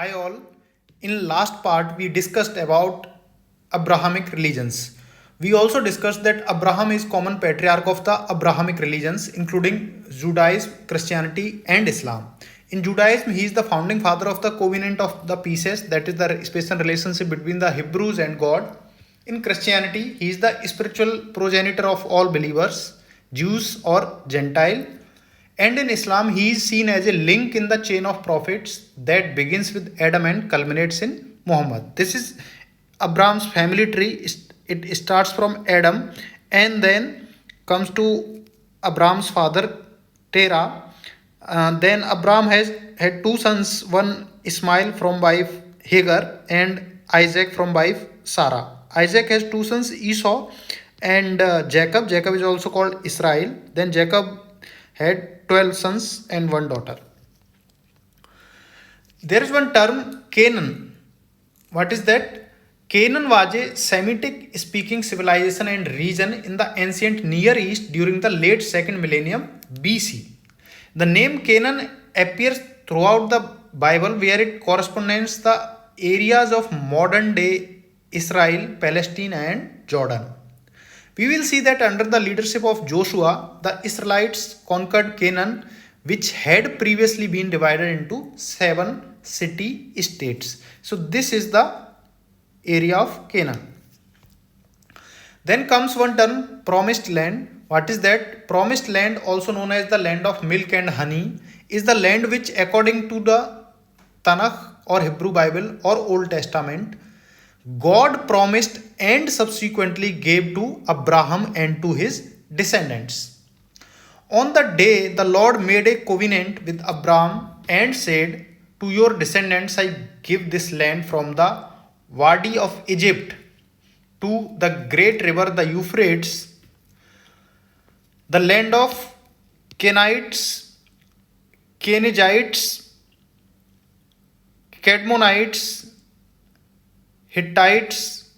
Hi all. In last part we discussed about Abrahamic religions. We also discussed that Abraham is common patriarch of the Abrahamic religions including Judaism, Christianity and Islam. In Judaism he is the founding father of the covenant of the pieces, that is the special relationship between the Hebrews and God. In Christianity he is the spiritual progenitor of all believers, Jews or Gentile. And in Islam, he is seen as a link in the chain of prophets that begins with Adam and culminates in Muhammad. This is Abraham's family tree. It starts from Adam and then comes to Abraham's father Terah. Then Abraham has had two sons, one Ismail from wife Hagar and Isaac from wife Sarah. Isaac has two sons, Esau and Jacob. Jacob is also called Israel. Then Jacob had 12 sons and one daughter. There is one term, Canaan. What is that? Canaan was a Semitic speaking civilization and region in the ancient Near East during the late second millennium BC. The name Canaan appears throughout the Bible where it corresponds the areas of modern day Israel, Palestine and Jordan. We will see that under the leadership of Joshua, the Israelites conquered Canaan, which had previously been divided into seven city states. So, this is the area of Canaan. Then comes one term, promised land. What is that? Promised land, also known as the land of milk and honey, is the land which, according to the Tanakh or Hebrew Bible or Old Testament, God promised and subsequently gave to Abraham and to his descendants. On the day the Lord made a covenant with Abraham and said, to your descendants I give this land from the Wadi of Egypt to the great river, the Euphrates, the land of Canaanites, Kenizzites, Cadmonites, Hittites,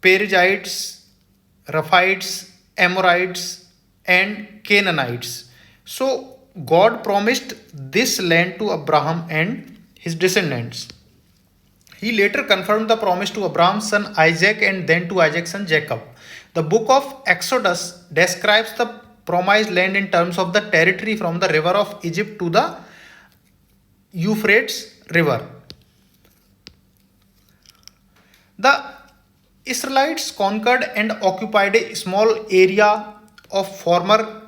Perizzites, Rephites, Amorites, and Canaanites. So, God promised this land to Abraham and his descendants. He later confirmed the promise to Abraham's son Isaac and then to Isaac's son Jacob. The book of Exodus describes the promised land in terms of the territory from the river of Egypt to the Euphrates River. The Israelites conquered and occupied a small area of former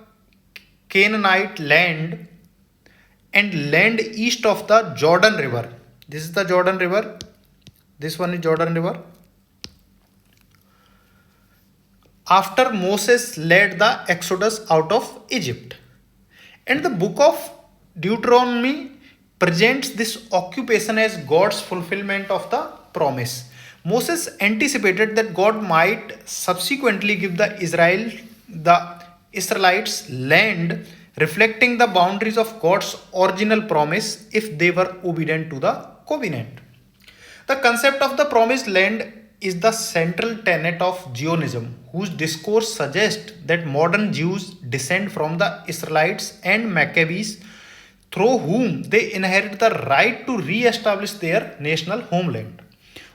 Canaanite land and land east of the Jordan River. This is the Jordan River. This one is Jordan River. After Moses led the Exodus out of Egypt. And the book of Deuteronomy presents this occupation as God's fulfillment of the promise. Moses anticipated that God might subsequently give the Israelites land reflecting the boundaries of God's original promise if they were obedient to the covenant. The concept of the promised land is the central tenet of Zionism, whose discourse suggests that modern Jews descend from the Israelites and Maccabees, through whom they inherit the right to re establish their national homeland.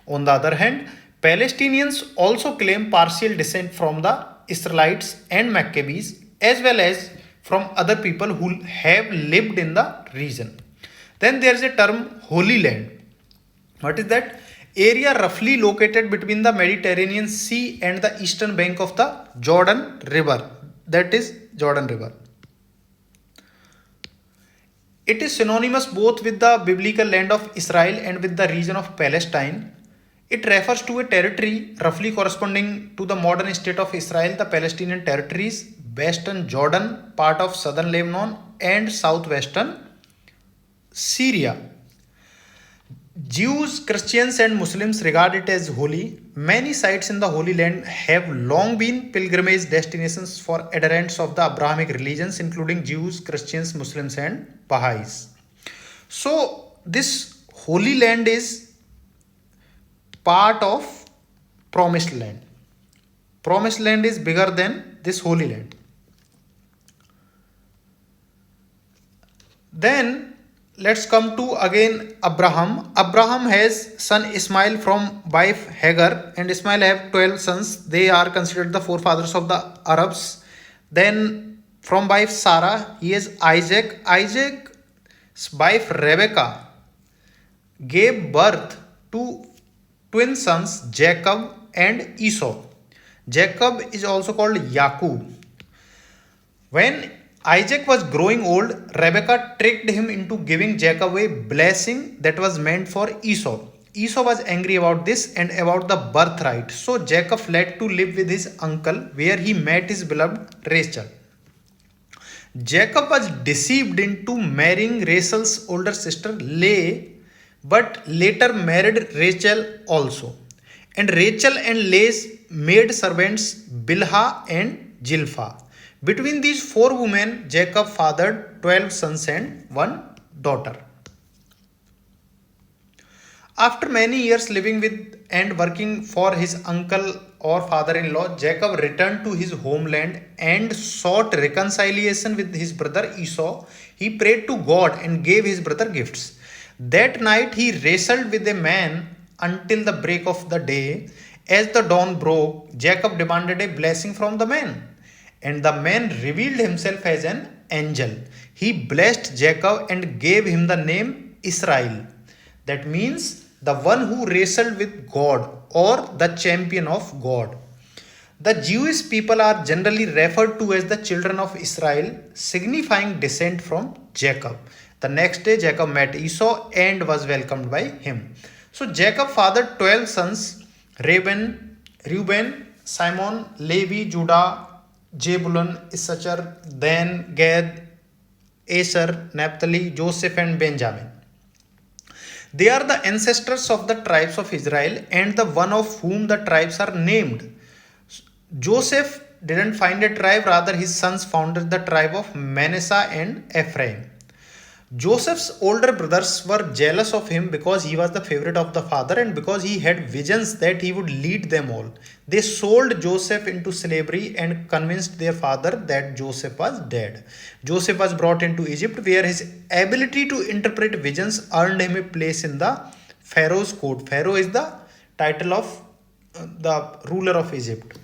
On the other hand, Palestinians also claim partial descent from the Israelites and Maccabees as well as from other people who have lived in the region. Then there is a term Holy Land. What is that? Area roughly located between the Mediterranean Sea and the eastern bank of the Jordan River. That is Jordan River. It is synonymous both with the biblical land of Israel and with the region of Palestine. It refers to a territory roughly corresponding to the modern state of Israel, the Palestinian territories, western Jordan, part of southern Lebanon, and southwestern Syria. Jews, Christians, and Muslims regard it as holy. Many sites in the Holy Land have long been pilgrimage destinations for adherents of the Abrahamic religions, including Jews, Christians, Muslims, and Baha'is. So, this Holy Land is part of Promised Land. Promised Land is bigger than this Holy Land. Then let's come to again Abraham. Abraham has son Ismail from wife Hagar, and Ismail have 12 sons. They are considered the forefathers of the Arabs. Then from wife Sarah, he has Isaac. Isaac's wife Rebecca gave birth to twin sons Jacob and Esau. Jacob is also called Yaqub. When Isaac was growing old, Rebekah tricked him into giving Jacob a blessing that was meant for Esau. Esau was angry about this and about the birthright, so Jacob fled to live with his uncle, where he met his beloved Rachel. Jacob was deceived into marrying Rachel's older sister Leah, but later married Rachel also. And Rachel and Leah's maid servants Bilhah and Zilpah. Between these four women, Jacob fathered 12 sons and one daughter. After many years living with and working for his uncle or father-in-law, Jacob returned to his homeland and sought reconciliation with his brother Esau. He prayed to God and gave his brother gifts. That night he wrestled with a man until the break of the day. As the dawn broke, Jacob demanded a blessing from the man, and the man revealed himself as an angel. He blessed Jacob and gave him the name Israel. That means the one who wrestled with God or the champion of God. The Jewish people are generally referred to as the children of Israel, signifying descent from Jacob. The next day, Jacob met Esau and was welcomed by him. So, Jacob fathered 12 sons: Reuben, Simon, Levi, Judah, Zebulun, Issachar, Dan, Gad, Asher, Naphtali, Joseph, and Benjamin. They are the ancestors of the tribes of Israel and the one of whom the tribes are named. Joseph didn't find a tribe, rather, his sons founded the tribe of Manasseh and Ephraim. Joseph's older brothers were jealous of him because he was the favorite of the father and because he had visions that he would lead them all. They sold Joseph into slavery and convinced their father that Joseph was dead. Joseph was brought into Egypt, where his ability to interpret visions earned him a place in the Pharaoh's court. Pharaoh is the title of the ruler of Egypt.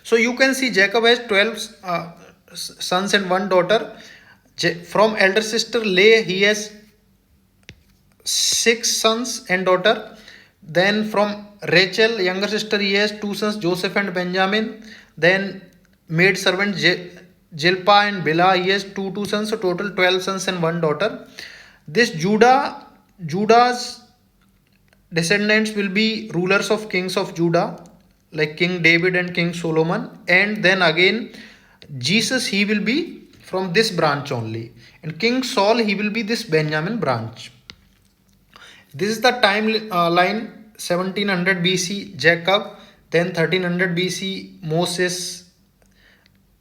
So you can see Jacob has 12 sons and one daughter. From elder sister Leah, he has 6 sons and daughter. Then from Rachel, younger sister, he has 2 sons, Joseph and Benjamin. Then maid servant Zilpah and Bilhah, he has two sons, so total 12 sons and one daughter. This Judah's descendants will be rulers of kings of Judah, like King David and King Solomon. And then again, Jesus, he will be from this branch only, and King Saul, he will be this Benjamin branch. This is the timeline: 1700 BC Jacob, then 1300 BC Moses,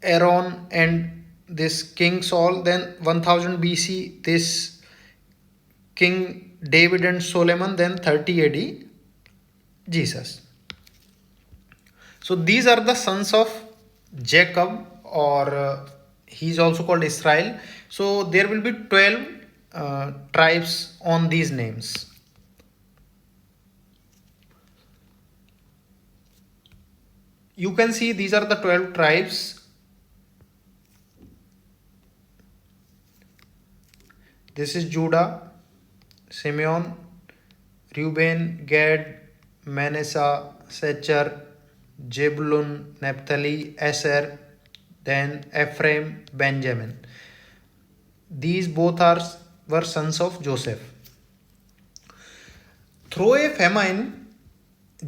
Aaron, and this King Saul. Then 1000 BC this King David and Solomon. Then 30 AD Jesus. So these are the sons of Jacob, or he is also called Israel. So there will be 12 tribes on these names. You can see these are the 12 tribes. This is Judah, Simeon, Reuben, Gad, Manasseh, Asher, Zebulun, Naphtali, Asher, then Ephraim, Benjamin. These both were sons of Joseph. Through a famine,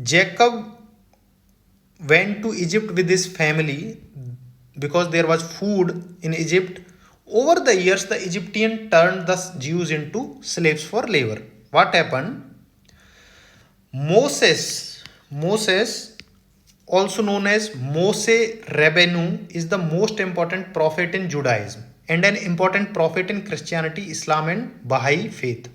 Jacob went to Egypt with his family because there was food in Egypt. Over the years, the Egyptian turned the Jews into slaves for labor. What happened? Moses, also known as Moshe Rabbeinu, is the most important prophet in Judaism and an important prophet in Christianity, Islam, and Baha'i faith,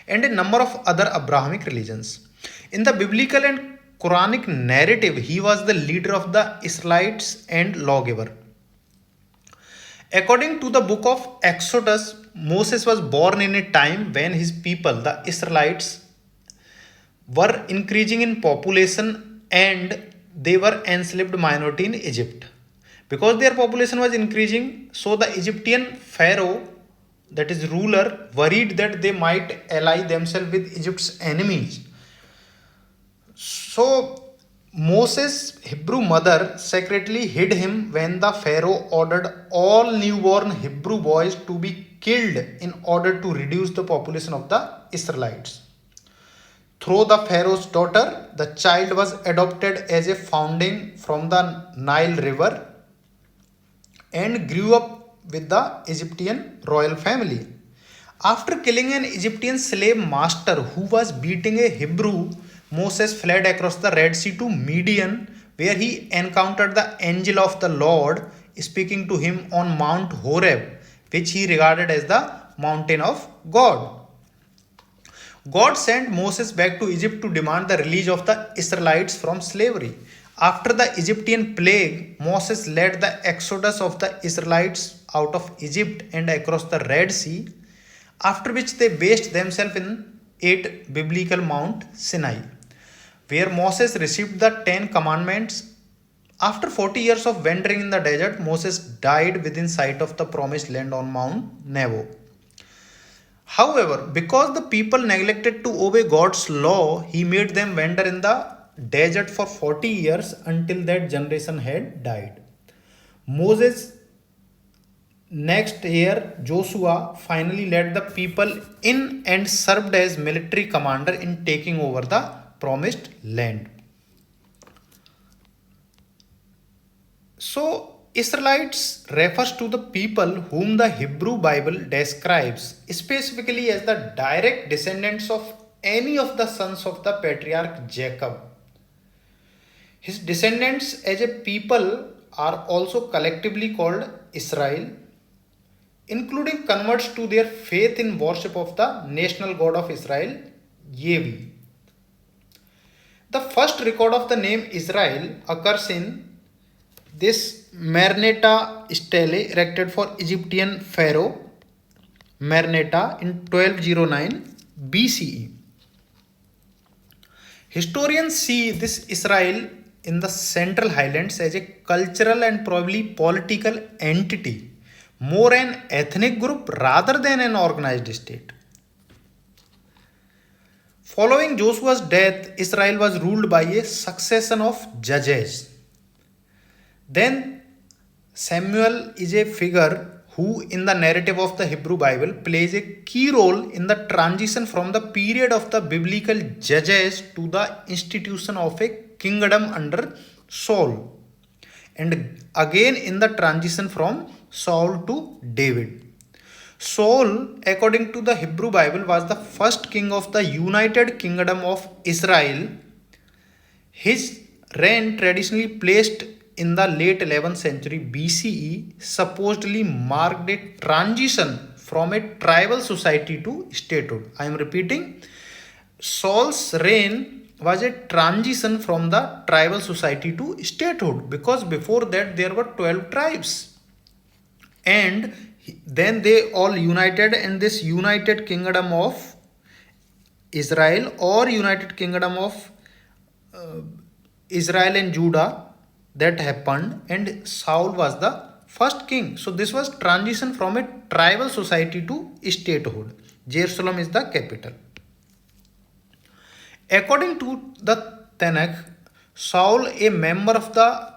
and a number of other Abrahamic religions. In the biblical and Quranic narrative, he was the leader of the Israelites and lawgiver. According to the book of Exodus, Moses was born in a time when his people, the Israelites, were increasing in population and they were enslaved minority in Egypt. Because their population was increasing, so the Egyptian pharaoh, that is ruler, worried that they might ally themselves with Egypt's enemies. So Moses' Hebrew mother secretly hid him when the Pharaoh ordered all newborn Hebrew boys to be killed in order to reduce the population of the Israelites. Through the Pharaoh's daughter, the child was adopted as a foundling from the Nile River and grew up with the Egyptian royal family. After killing an Egyptian slave master who was beating a Hebrew, Moses fled across the Red Sea to Midian, where he encountered the angel of the Lord speaking to him on Mount Horeb, which he regarded as the mountain of God. God sent Moses back to Egypt to demand the release of the Israelites from slavery. After the Egyptian plague, Moses led the exodus of the Israelites out of Egypt and across the Red Sea, after which they based themselves in 8 biblical Mount Sinai, where Moses received the 10 commandments. After 40 years of wandering in the desert, Moses died within sight of the promised land on Mount Nebo. However, because the people neglected to obey God's law, he made them wander in the desert for 40 years until that generation had died. Moses' next year, Joshua finally led the people in and served as military commander in taking over the promised land. So, Israelites refers to the people whom the Hebrew Bible describes specifically as the direct descendants of any of the sons of the patriarch Jacob. His descendants as a people are also collectively called Israel, including converts to their faith in worship of the national god of Israel, Yahweh. The first record of the name Israel occurs in this Merneta stele erected for Egyptian pharaoh Merneta in 1209 BCE. Historians see this Israel in the Central Highlands as a cultural and probably political entity, more an ethnic group rather than an organized state. Following Joshua's death, Israel was ruled by a succession of judges. Then Samuel is a figure who, in the narrative of the Hebrew Bible, plays a key role in the transition from the period of the biblical judges to the institution of a kingdom under Saul, and again in the transition from Saul to David. Saul, according to the Hebrew Bible, was the first king of the united kingdom of Israel. His reign, traditionally placed in the late 11th century BCE, supposedly marked a transition from a tribal society to statehood. I am repeating, Saul's reign was a transition from the tribal society to statehood, because before that there were 12 tribes, and then they all united in this united kingdom of Israel, or united kingdom of Israel and Judah. That happened, and Saul was the first king. So this was transition from a tribal society to statehood. Jerusalem is the capital. According to the Tanakh, Saul, a member of the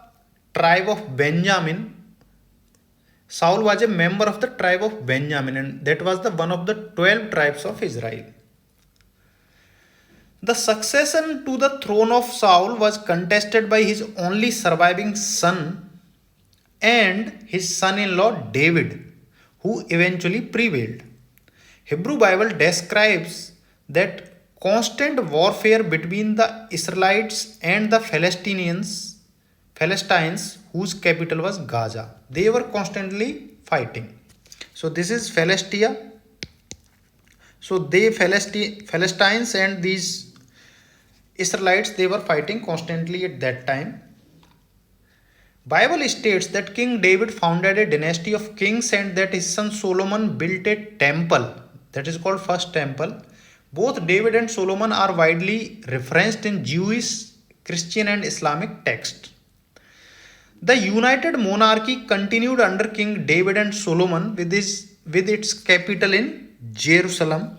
tribe of Benjamin, Saul was a member of the tribe of Benjamin, and that was the one of the 12 tribes of Israel. The succession to the throne of Saul was contested by his only surviving son and his son-in-law David, who eventually prevailed. Hebrew Bible describes that constant warfare between the Israelites and the Philistines, whose capital was Gaza. They were constantly fighting. So this is Philistia. So they Philistines and these Israelites, they were fighting constantly at that time. Bible states that King David founded a dynasty of kings and that his son Solomon built a temple that is called first temple. Both David and Solomon are widely referenced in Jewish, Christian and Islamic texts. The united monarchy continued under King David and Solomon with its capital in Jerusalem.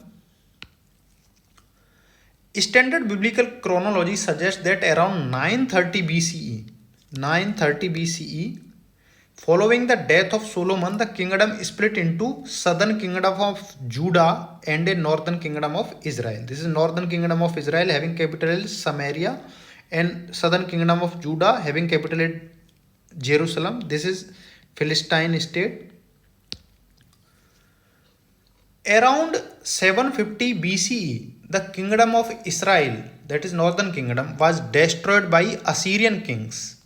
Standard biblical chronology suggests that around 930 BCE, following the death of Solomon, the kingdom split into southern kingdom of Judah and a northern kingdom of Israel. This is northern kingdom of Israel having capital Samaria and southern kingdom of Judah having capital at Jerusalem. This is Philistine state. Around 750 BCE, the kingdom of Israel, that is northern kingdom, was destroyed by Assyrian kings.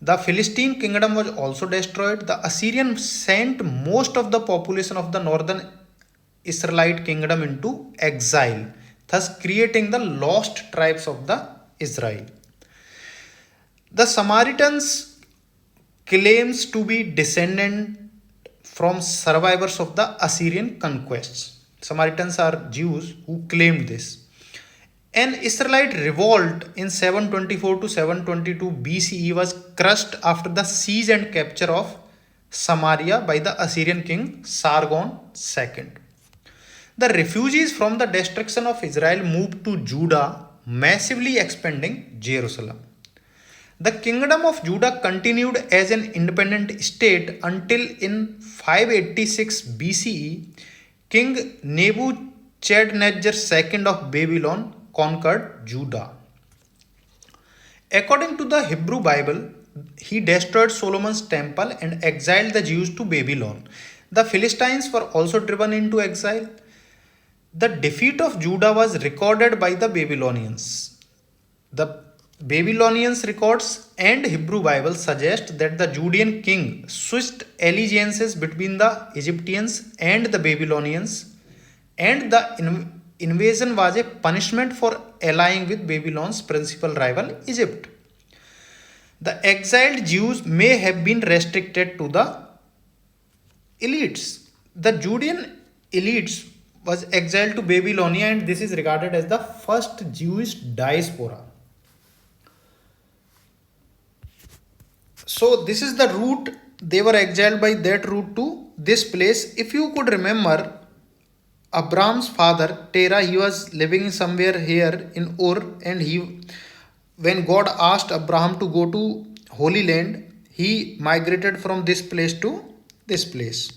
The Philistine kingdom was also destroyed. The Assyrians sent most of the population of the northern Israelite kingdom into exile, thus creating the lost tribes of the Israel. The Samaritans claims to be descendant from survivors of the Assyrian conquests. Samaritans are Jews who claimed this. An Israelite revolt in 724 to 722 BCE was crushed after the siege and capture of Samaria by the Assyrian king Sargon II. The refugees from the destruction of Israel moved to Judah, massively expanding Jerusalem. The kingdom of Judah continued as an independent state until in 586 BCE, King Nebuchadnezzar II of Babylon conquered Judah. According to the Hebrew Bible, he destroyed Solomon's temple and exiled the Jews to Babylon. The Philistines were also driven into exile. The defeat of Judah was recorded by the Babylonians. The Babylonians records and Hebrew Bible suggest that the Judean king switched allegiances between the Egyptians and the Babylonians, and the invasion was a punishment for allying with Babylon's principal rival Egypt. The exiled Jews may have been restricted to the elites. The Judean elites was exiled to Babylonia, and this is regarded as the first Jewish diaspora. So this is the route, they were exiled by that route to this place. If you could remember, Abraham's father Terah, he was living somewhere here in Ur, and when God asked Abraham to go to Holy Land, he migrated from this place to this place.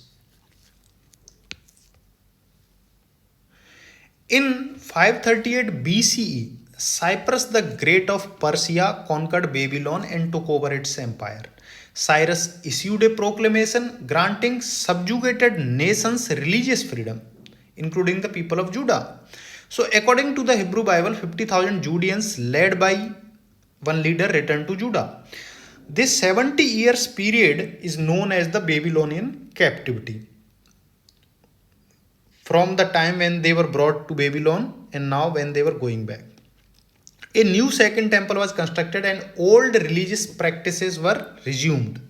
In 538 BCE, Cyrus the Great of Persia conquered Babylon and took over its empire. Cyrus issued a proclamation granting subjugated nations religious freedom, including the people of Judah. So, according to the Hebrew Bible, 50,000 Judeans led by one leader returned to Judah. This 70 years period is known as the Babylonian captivity. From the time when they were brought to Babylon and now when they were going back. A new second temple was constructed and old religious practices were resumed.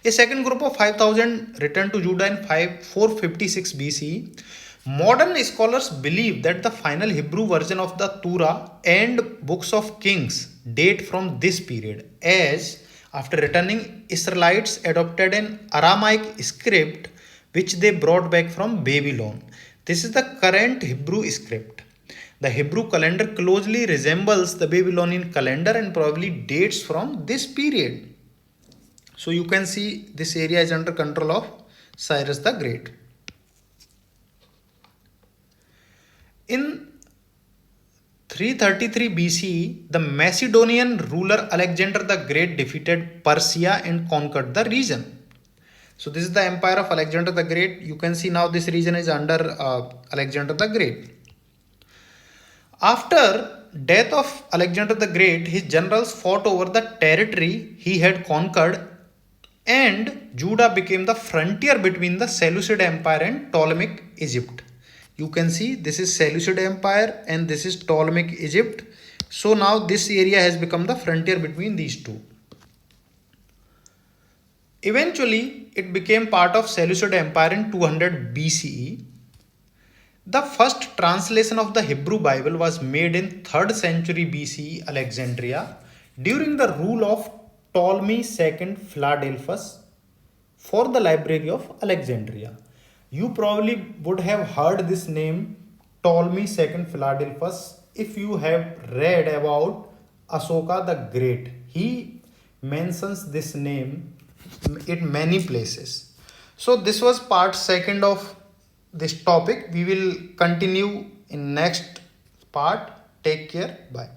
A second group of 5,000 returned to Judah in 456 BCE. Modern scholars believe that the final Hebrew version of the Torah and books of Kings date from this period, as after returning, Israelites adopted an Aramaic script which they brought back from Babylon. This is the current Hebrew script. The Hebrew calendar closely resembles the Babylonian calendar and probably dates from this period. So you can see this area is under control of Cyrus the Great. In 333 BCE, the Macedonian ruler Alexander the Great defeated Persia and conquered the region. So this is the empire of Alexander the Great. You can see now this region is under Alexander the Great. After death of Alexander the Great, his generals fought over the territory he had conquered, and Judah became the frontier between the Seleucid Empire and Ptolemaic Egypt. You can see this is Seleucid Empire and this is Ptolemaic Egypt. So now this area has become the frontier between these two. Eventually, it became part of Seleucid Empire in 200 BCE. The first translation of the Hebrew Bible was made in 3rd century BCE Alexandria during the rule of Ptolemy II Philadelphus for the Library of Alexandria. You probably would have heard this name Ptolemy II Philadelphus if you have read about Ashoka the Great. He mentions this name in many places. So this was part second of this topic. We will continue in next part. Take care. Bye.